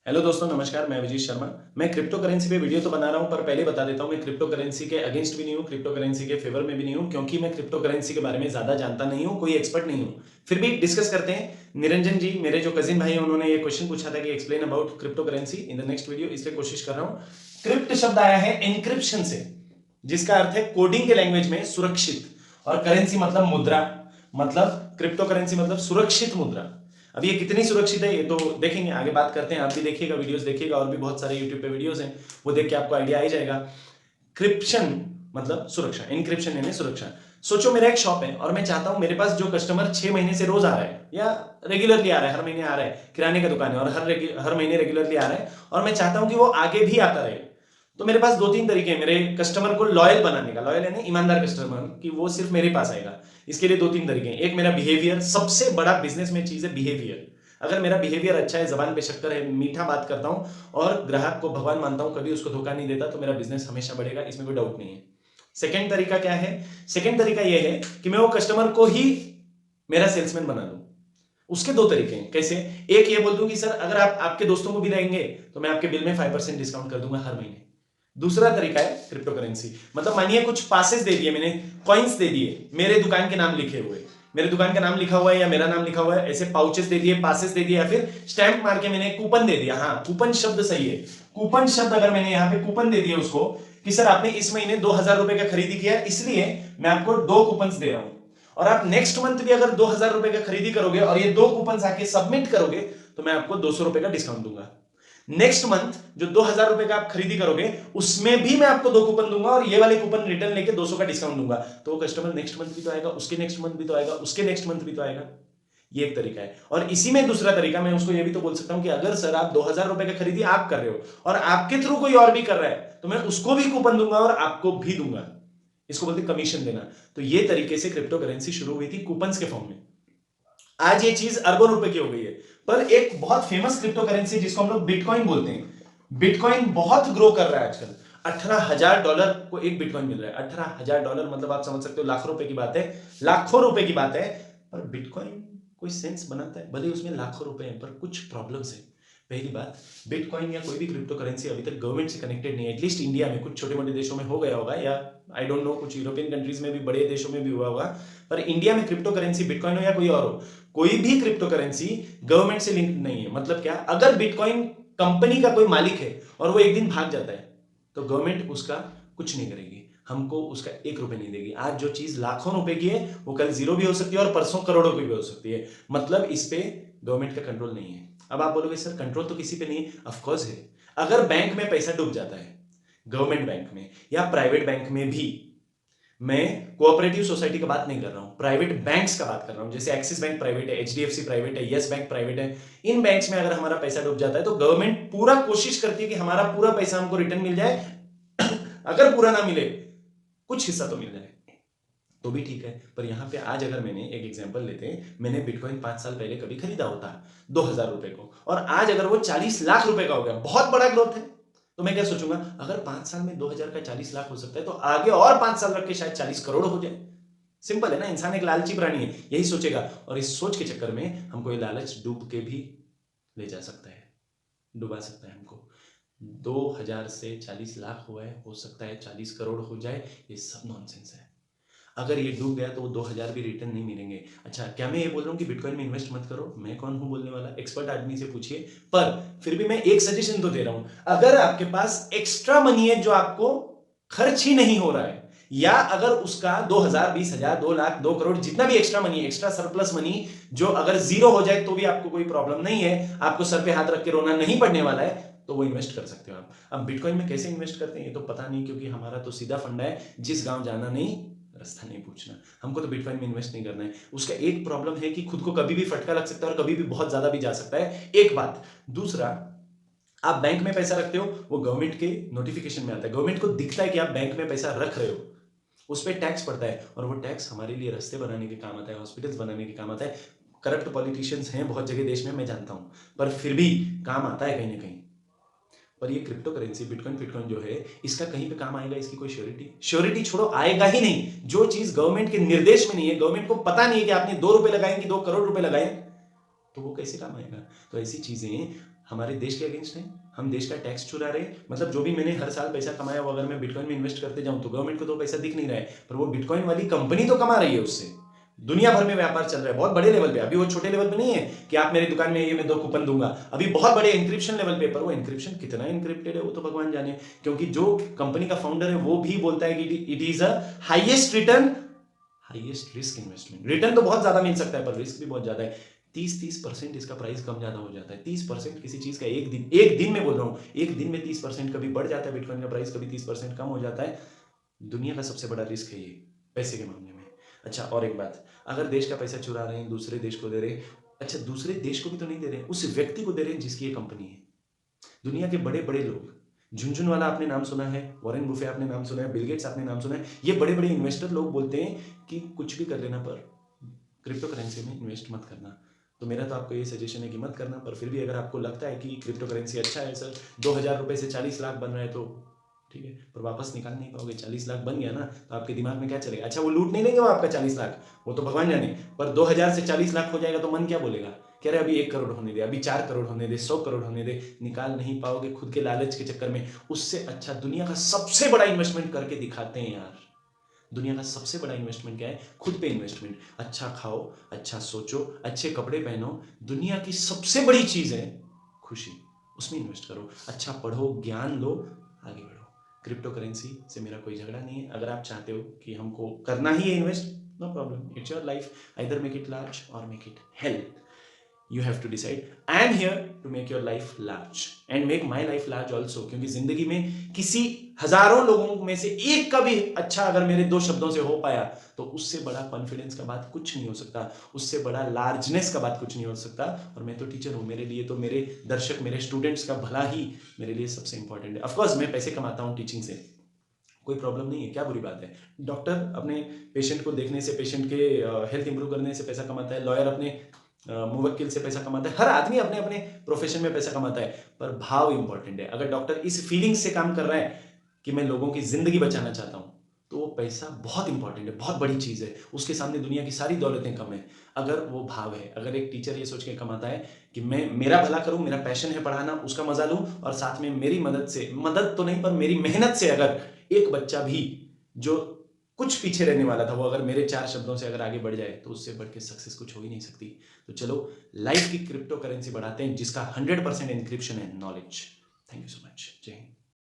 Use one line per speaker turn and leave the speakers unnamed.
Hello दोस्तों, नमस्कार। मैं विजय शर्मा। मैं क्रिप्टो करेंसी पे वीडियो तो बना रहा हूं, पर पहले बता देता हूं, मैं क्रिप्टो करेंसी के अगेंस्ट भी नहीं हूं, क्रिप्टो करेंसी के फेवर में भी नहीं हूं, क्योंकि मैं क्रिप्टो करेंसी के बारे में ज्यादा जानता नहीं हूं, कोई एक्सपर्ट नहीं हूं। फिर भी डिस्कस करते हैं। निरंजन जी, मेरे जो कजिन भाई हैं, उन्होंने ये क्वेश्चन पूछा था कि explain about crypto currency in the next video, इसलिए कोशिश कर रहा हूं। क्रिप्ट शब्द आया है एनक्रिप्शन से, जिसका अर्थ है कोडिंग के लैंग्वेज में सुरक्षित, और करेंसी मतलब मुद्रा, मतलब क्रिप्टो करेंसी मतलब सुरक्षित मुद्रा। अब ये कितनी सुरक्षित है ये तो देखेंगे, आगे बात करते हैं। आप भी देखिएगा, वीडियोस देखिएगा, और भी बहुत सारे यूट्यूब पे वीडियोस हैं, वो देख के आपको आइडिया आ ही जाएगा। क्रिप्शन मतलब सुरक्षा, इनक्रिप्शन यानी सुरक्षा। सोचो मेरा एक शॉप है और मैं चाहता हूं मेरे पास जो कस्टमर 6 महीने से रोज आ रहा है या रेगुलरली आ रहा है, हर महीने आ रहा है, किराने का दुकान है और हर महीने रेगुलरली आ रहा है, और मैं चाहता हूं कि वो आगे भी आता रहे। तो मेरे पास दो तीन तरीके हैं मेरे कस्टमर को लॉयल बनाने का। लॉयल यानी ईमानदार कस्टमर, कि वो सिर्फ मेरे पास आएगा। इसके लिए दो तीन तरीके हैं। एक, मेरा बिहेवियर। सबसे बड़ा बिजनेस में चीज है बिहेवियर। अगर मेरा बिहेवियर अच्छा है, जबान पे शक्कर है, मीठा बात करता हूं और ग्राहक को भगवान मानता हूं, कभी उसको धोखा नहीं देता, तो मेरा बिजनेस हमेशा बढ़ेगा, इसमें कोई डाउट नहीं है। सेकेंड तरीका क्या है? सेकेंड तरीका यह है कि मैं वो कस्टमर को ही मेरा सेल्समैन बना दूं। उसके दो तरीके हैं। कैसे? एक, ये बोल दूं कि सर अगर आप आपके दोस्तों को भी लाएंगे तो मैं आपके बिल में 5% डिस्काउंट कर दूंगा हर महीने। दूसरा तरीका है क्रिप्टो करेंसी। मतलब मानिए कुछ पासेस दे दिए मैंने, कॉइन्स दे दिए, मेरे दुकान के नाम लिखे हुए, मेरे दुकान का नाम लिखा हुआ है या मेरा नाम लिखा हुआ है, ऐसे पाउचेस दे दिए, पासेस दे दिए, या फिर स्टैंप मार के मैंने कूपन दे दिया। हाँ, कूपन शब्द सही है। कूपन शब्द, अगर मैंने यहां पे कूपन दे दिया उसको कि सर आपने इस महीने 2,000 रुपए का खरीदी किया, इसलिए मैं आपको 2 कूपन दे रहा हूं, और आप नेक्स्ट मंथ भी अगर 2,000 रुपए का खरीदी करोगे और ये 2 कूपन आके सबमिट करोगे, तो मैं आपको 200 रुपए का डिस्काउंट दूंगा। नेक्स्ट मंथ जो 2,000 रुपए का आप खरीदी करोगे, उसमें भी मैं आपको 2 कूपन दूंगा, और ये वाले कूपन रिटर्न लेके 200 का डिस्काउंट दूंगा। तो वो कस्टमर नेक्स्ट मंथ भी तो आएगा, उसके नेक्स्ट मंथ भी तो आएगा, उसके नेक्स्ट मंथ भी तो आएगा। ये एक तरीका है। और इसी में दूसरा तरीका, मैं उसको ये भी तो बोल सकता हूं कि अगर सर आप 2,000 रुपए का खरीदी आप कर रहे हो और आपके थ्रू कोई और भी कर रहा है, तो मैं उसको भी कूपन दूंगा और आपको भी दूंगा। इसको बोलते कमीशन देना। तो ये तरीके से क्रिप्टो करेंसी शुरू हुई थी, कूपन के फॉर्म में। आज ये चीज अरबों रुपए की हो गई है। पर एक बहुत फेमस क्रिप्टो करेंसी जिसको हम लोग बिटकॉइन बोलते हैं, बिटकॉइन बहुत ग्रो कर रहा है आजकल। $18,000 को एक बिटकॉइन मिल रहा है। $18,000 मतलब आप समझ सकते हो लाखों रुपए की बात है, लाखों रुपए की बात है। पर बिटकॉइन कोई सेंस बनाता है? भले उसमें लाखों रुपए हैं, पर कुछ प्रॉब्लम्स है। पहली बात, बिटकॉइन या कोई भी क्रिप्टो करेंसी अभी तक गवर्नमेंट से कनेक्टेड नहीं है। एटलीस्ट इंडिया में, कुछ छोटे मोटे देशों में हो गया होगा, या आई डोंट नो, कुछ यूरोपियन कंट्रीज में भी, बड़े देशों में भी हुआ होगा। पर इंडिया में क्रिप्टो करेंसी, बिटकॉइन हो या कोई और हो, कोई भी क्रिप्टो करेंसी गवर्नमेंट से लिंक नहीं है। मतलब क्या? अगर बिटकॉइन कंपनी का कोई मालिक है और वो एक दिन भाग जाता है, तो गवर्नमेंट उसका कुछ नहीं करेगी, हमको उसका 1 रुपए नहीं देगी। आज जो चीज लाखों रुपए की है, वो कल जीरो भी हो सकती है और परसों करोड़ों की भी हो सकती है। मतलब इस पे गवर्नमेंट का कंट्रोल नहीं है। अब आप बोलोगे सर कंट्रोल तो किसी पे नहीं है। ऑफकोर्स है। अगर बैंक में पैसा डूब जाता है, गवर्नमेंट बैंक में या प्राइवेट बैंक में भी, मैं कोऑपरेटिव सोसाइटी का बात नहीं कर रहा हूं, प्राइवेट बैंक्स का बात कर रहा हूं, जैसे एक्सिस बैंक प्राइवेट है, एचडीएफसी प्राइवेट है, यस बैंक प्राइवेट है। इन बैंक्स में अगर हमारा पैसा डूब जाता है, तो गवर्नमेंट पूरा कोशिश करती है कि हमारा पूरा पैसा हमको रिटर्न मिल जाए। अगर पूरा ना मिले, कुछ हिस्सा तो मिल जाए, तो भी ठीक है। पर यहां पे आज अगर मैंने एक एग्जांपल लेते हैं, मैंने बिटकॉइन 5 साल पहले कभी खरीदा होता 2,000 रुपए को, और आज अगर वो 40 लाख रुपए का हो गया, बहुत बड़ा ग्रोथ है, तो मैं क्या सोचूंगा? अगर 5 साल में 2,000 का 40 लाख हो सकता है, तो आगे और 5 साल रख के शायद 40 करोड़ हो जाए। सिंपल है ना? इंसान एक लालची प्राणी है, यही सोचेगा, और इस सोच के चक्कर में हमको ये लालच डूब के भी ले जा सकता है, डुबा सकता है हमको। 2,000 से 40 लाख हुआ है, हो सकता है 40 करोड़ हो जाए, ये सब नॉनसेंस है। अगर ये डूब गया तो वो 2,000 भी रिटर्न नहीं मिलेंगे। अच्छा, क्या मैं ये बोल रहा हूँ कि बिटकॉइन में इन्वेस्ट मत करो? मैं कौन हूं बोलने वाला? एक्सपर्ट आदमी से पूछिए। पर फिर भी मैं एक सजेशन तो दे रहा हूं, अगर आपके पास एक्स्ट्रा मनी है जो आपको खर्च ही नहीं हो रहा है, या अगर उसका 2,000, 20,000, 2 लाख, 2 करोड़, जितना भी extra money, extra surplus money, जो अगर जीरो हो जाए तो भी आपको कोई प्रॉब्लम नहीं है, आपको सर पे हाथ रख के रोना नहीं पड़ने वाला है, तो वो इन्वेस्ट कर सकते हो आप। अब बिटकॉइन में कैसे इन्वेस्ट करते हैं ये तो पता नहीं, क्योंकि हमारा तो सीधा फंडा है, जिस गांव जाना नहीं, रास्ता नहीं पूछना। हमको तो बिटकॉइन में इन्वेस्ट नहीं करना है। उसका एक प्रॉब्लम है कि खुद को कभी भी फटका लग सकता है और कभी भी बहुत ज्यादा भी जा सकता है, एक बात। दूसरा, आप बैंक में पैसा रखते हो, वो गवर्नमेंट के नोटिफिकेशन में आता है, गवर्नमेंट को दिखता है कि आप बैंक में पैसा रख रहे हो, उस पर टैक्स पड़ता है, और वो टैक्स हमारे लिए रास्ते बनाने के काम आता है, हॉस्पिटल्स बनाने के काम आता है। करप्ट पॉलिटिशियंस हैं बहुत जगह देश में, मैं जानता हूं, पर फिर भी काम आता है कहीं ना कहीं। पर ये क्रिप्टो करेंसी, बिटकॉइन फिटकॉइन जो है, इसका कहीं पे काम आएगा? इसकी कोई श्योरिटी छोड़ो, आएगा ही नहीं। जो चीज गवर्नमेंट के निर्देश में नहीं है, गवर्नमेंट को पता नहीं है कि आपने 2 रुपए लगाए कि 2 करोड़ रुपए लगाए, तो वो कैसे काम आएगा? तो ऐसी चीजें हमारे देश के अगेंस्ट हैं, हम देश का टैक्स चुरा रहे हैं। मतलब जो भी मैंने हर साल पैसा कमाया वो अगर मैं बिटकॉइन में इन्वेस्ट करते जाऊं तो गवर्नमेंट को तो पैसा दिख नहीं रहा है, पर वो बिटकॉइन वाली कंपनी तो कमा रही है उससे। दुनिया भर में व्यापार चल रहा है बहुत बड़े लेवल पे। अभी वो छोटे लेवल पे नहीं है कि आप मेरी दुकान में ये मैं 2 कूपन दूंगा, अभी बहुत बड़े इंक्रिप्शन लेवल पे। पर वो इंक्रिप्शन कितना इंक्रिप्टेड है वो तो भगवान जाने, क्योंकि जो कंपनी का फाउंडर है वो भी बोलता है कि it is a highest return highest risk investment. Return तो बहुत ज्यादा मिल सकता है पर रिस्क भी बहुत ज्यादा है। 30% इसका प्राइस कम ज्यादा हो जाता है। 30% किसी चीज का एक दिन में बोल रहा हूं, एक दिन में 30% कभी बढ़ जाता है बिटकॉइन का प्राइस, कभी 30% कम हो जाता है। दुनिया का सबसे बड़ा रिस्क है ये पैसे के मामले में। अच्छा और एक बात, अगर देश का पैसा चुरा रहे हैं दूसरे देश को दे रहे हैं, अच्छा दूसरे देश को भी तो नहीं दे रहे हैं, उस व्यक्ति को दे रहे हैं जिसकी ये कंपनी है। दुनिया के बड़े बड़े लोग, झुनझुनवाला आपने नाम सुना है, वॉरेन बुफे आपने नाम सुना है, बिल गेट्स आपने नाम सुना है, ये बड़े बड़े इन्वेस्टर लोग बोलते हैं कि कुछ भी कर लेना पर क्रिप्टो करेंसी में इन्वेस्ट मत करना। तो मेरा तो आपको ये सजेशन है कि मत करना, पर फिर भी अगर आपको लगता है कि क्रिप्टो करेंसी अच्छा है सर, 2,000 रुपये से 40 लाख बन रहा है तो ठीक है, पर वापस निकाल नहीं पाओगे। 40 लाख बन गया ना तो आपके दिमाग में क्या चलेगा? अच्छा वो लूट नहीं लेंगे वो आपका 40 लाख, वो तो भगवान जाने, पर 2,000 से 40 लाख हो जाएगा तो मन क्या बोलेगा? कह रहे अभी 1 करोड़ होने दे, अभी 4 करोड़ होने दे, 100 करोड़ होने दे। निकाल नहीं पाओगे खुद के लालच के चक्कर में। उससे अच्छा दुनिया का सबसे बड़ा इन्वेस्टमेंट करके दिखाते हैं यार। दुनिया का सबसे बड़ा इन्वेस्टमेंट क्या है? खुद पे इन्वेस्टमेंट। अच्छा खाओ, अच्छा सोचो, अच्छे कपड़े पहनो। दुनिया की सबसे बड़ी चीज है खुशी, उसमें इन्वेस्ट करो। अच्छा पढ़ो, ज्ञान लो, आगे बढ़ो। क्रिप्टो करेंसी से मेरा कोई झगड़ा नहीं है। अगर आप चाहते हो कि हमको करना ही है invest, no problem, it's your life, either make it large और make it help. You have to decide. I am here to make your life large and make my life large also, क्योंकि जिंदगी में किसी हजारों लोगों में से एक का भी अच्छा अगर मेरे 2 शब्दों से हो पाया तो उससे बड़ा कॉन्फिडेंस का बात कुछ नहीं हो सकता, उससे बड़ा लार्जनेस का बात कुछ नहीं हो सकता। और मैं तो टीचर हूं, मेरे लिए तो मेरे दर्शक, मेरे स्टूडेंट्स का भला ही मेरे लिए सबसे इंपॉर्टेंट है। ऑफकोर्स मैं पैसे कमाता हूं टीचिंग से, कोई प्रॉब्लम नहीं है, क्या बुरी बात है। डॉक्टर अपने पेशेंट को देखने से, पेशेंट के हेल्थ इंप्रूव करने से पैसा कमाता है, लॉयर अपने मुवक्किल से पैसा कमाता है, हर आदमी अपने अपने प्रोफेशन में पैसा कमाता है, पर भाव इंपॉर्टेंट है। अगर डॉक्टर इस फीलिंग से काम कर रहा है कि मैं लोगों की जिंदगी बचाना चाहता हूं, तो वो पैसा बहुत इंपॉर्टेंट है, बहुत बड़ी चीज है, उसके सामने दुनिया की सारी दौलतें कम है। अगर वो भाव है, अगर एक टीचर ये सोच के कमाता है कि मैं मेरा भला करूं, मेरा पैशन है पढ़ाना, उसका मजा लूं, और साथ में मेरी मदद से, मदद तो नहीं पर मेरी मेहनत से अगर एक बच्चा भी जो कुछ पीछे रहने वाला था वो अगर मेरे 4 शब्दों से अगर आगे बढ़ जाए, तो उससे बढ़ के सक्सेस कुछ हो ही नहीं सकती। तो चलो लाइफ की क्रिप्टो करेंसी बढ़ाते हैं जिसका 100% इंक्रिप्शन है knowledge. Thank you so much. जय हिंद।